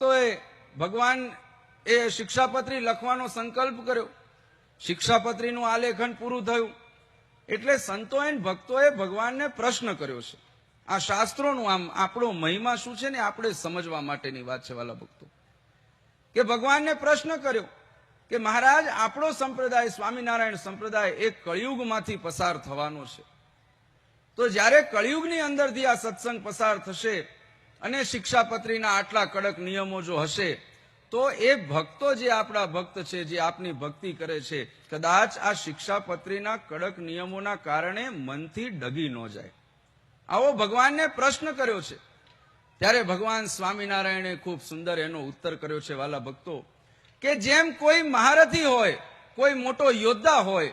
ભક્તોએ ભગવાન એ શિક્ષાપત્રી લખવાનો સંકલ્પ કર્યો. શિક્ષાપત્રીનું આલેખન પૂરું થયું એટલે સંતોએ ભક્તોએ ભગવાનને પ્રશ્ન કર્યો છે. આ શાસ્ત્રોનું આમ આપણો મહિમા શું છે ને આપણે સમજવા માટેની વાત છે વાલા ભક્તો, કે ભગવાનને પ્રશ્ન કર્યો કે મહારાજ, આપણો સંપ્રદાય સ્વામિનારાયણ સંપ્રદાય એક કળિયુગમાંથી પસાર થવાનો છે. તો જ્યારે કળિયુગની અંદરથી આ સત્સંગ પસાર થશે અને શિક્ષાપત્રીના આટલા કડક નિયમો જો હશે તો એ ભક્તો જે આપણા ભક્ત છે, જે આપની ભક્તિ કરે છે, કદાચ આ શિક્ષાપત્રીના કડક નિયમોના કારણે મનથી ડગી ન જાય. આવો ભગવાનને પ્રશ્ન કર્યો છે. ત્યારે ભગવાન સ્વામિનારાયણે ખૂબ સુંદર એનો ઉત્તર કર્યો છે વાલા ભક્તો, કે જેમ કોઈ મહારથી હોય, કોઈ મોટો યોદ્ધા હોય,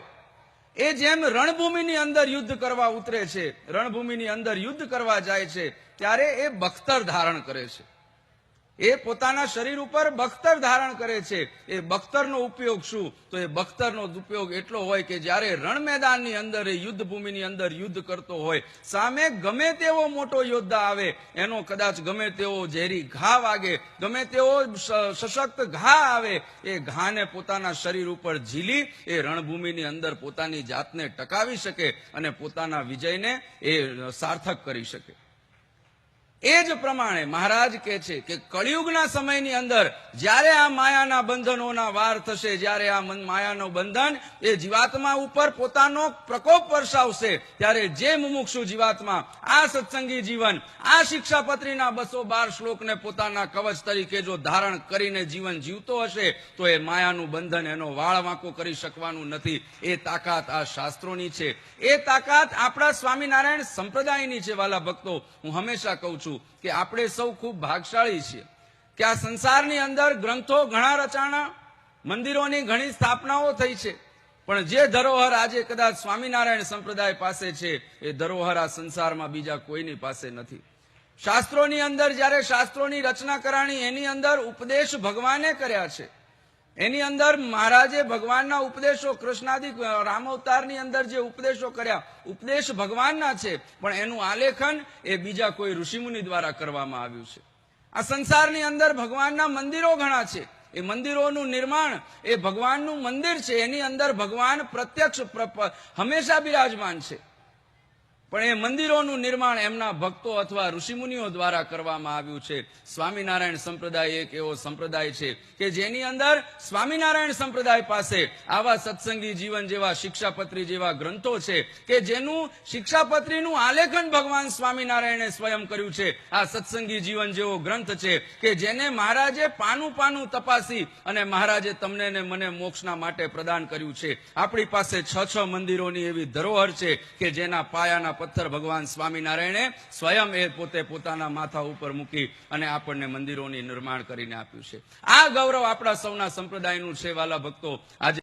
એ જેમ રણભૂમિની અંદર યુદ્ધ કરવા ઉતરે છે, રણભૂમિની અંદર યુદ્ધ કરવા જાય છે, ત્યારે એ બખ્તર ધારણ કરે છે. એ પોતાના શરીર ઉપર બખ્તર ધારણ કરે છે. એ બખ્તરનો ઉપયોગ શું? તો એ બખ્તરનો ઉપયોગ એટલો હોય કે જ્યારે રણ મેદાનની અંદર, એ યુદ્ધ ભૂમિની અંદર યુદ્ધ કરતો હોય, સામે ગમે તેવો મોટો યોદ્ધા આવે, એનો કદાચ ગમે તેવો ઝેરી ઘા વાગે, ગમે તેવો સશક્ત ઘા આવે, એ ઘાને પોતાના શરીર ઉપર ઝીલી એ રણભૂમિની અંદર પોતાની જાતને ટકાવી શકે અને પોતાના વિજયને એ સાર્થક કરી શકે. એ જ પ્રમાણે મહારાજ કહે છે કે કળિયુગના સમયની અંદર જ્યારે આ માયાના બંધનોના વાર થશે, જ્યારે આ માયાનું બંધન એ જીવાત્મા ઉપર પોતાનો પ્રકોપ વર્ષાવશે, ત્યારે જે મુમુક્ષુ જીવાત્મા આ સત્સંગી જીવન, આ શિક્ષાપત્રીના 212 શ્લોકને પોતાના કવચ તરીકે જો ધારણ કરીને જીવન જીવતો હશે તો એ માયાનું બંધન એનો વાળ વાંકો કરી શકવાનું નથી. એ તાકાત આ શાસ્ત્રોની છે, એ તાકાત આપણા સ્વામિનારાયણ સંપ્રદાયની છે. વાલા ભક્તો, હું હંમેશા કહું છું કે આપણે સૌ ખૂબ ભાગશાળી છીએ કે આ સંસારની અંદર ગ્રંથો ઘણા રચાણા, મંદિરોની ઘણી સ્થાપનાઓ થઈ છે, પણ જે ધરોહર આજે કદાચ સ્વામિનારાયણ સંપ્રદાય પાસે છે, એ ધરોહર આ સંસારમાં બીજા કોઈની પાસે નથી. શાસ્ત્રોની અંદર જ્યારે શાસ્ત્રોની રચના કરાણી, એની અંદર ઉપદેશ ભગવાને કર્યા છે. એની અંદર મહારાજે ભગવાનના ઉપદેશો, કૃષ્ણાદિ રામ અવતારની અંદર જે ઉપદેશો કર્યા, ઉપદેશ ભગવાનના છે, પણ એનું આલેખન એ બીજા કોઈ ઋષિમુનિ દ્વારા કરવામાં આવ્યું છે. આ સંસારની અંદર ભગવાનના મંદિરો ઘણા છે. એ મંદિરોનું નિર્માણ એ ભગવાનનું મંદિર છે, એની અંદર ભગવાન પ્રત્યક્ષ હંમેશા બિરાજમાન છે, પણ એ મંદિરોનું નિર્માણ એમના ભક્તો અથવા ઋષિમુનિઓ દ્વારા કરવામાં આવ્યું છે. સ્વામિનારાયણ સંપ્રદાય એક એવો સંપ્રદાય છે કે જેની અંદર સ્વામિનારાયણ સંપ્રદાય પાસે આવા સત્સંગી જીવન જેવા શિક્ષાપત્રી જેવા ગ્રંથો છે કે જેનું શિક્ષાપત્રીનું આલેખન ભગવાન સ્વામિનારાયણે સ્વયં કર્યું છે. આ સત્સંગી જીવન જેવો ગ્રંથ છે કે જેને મહારાજે પાનું પાનું તપાસી અને મહારાજે તમને ને મને મોક્ષના માટે પ્રદાન કર્યું છે. આપણી પાસે 6 મંદિરોની એવી ધરોહર છે કે જેના પાયાના પથ્થર ભગવાન સ્વામિનારાયણે સ્વયં એ પોતે પોતાના માથા ઉપર મૂકી અને આપણને મંદિરોની નિર્માણ કરીને આપ્યું છે. આ ગૌરવ આપણા સૌના સંપ્રદાયનું છે વાલા ભક્તો. આજે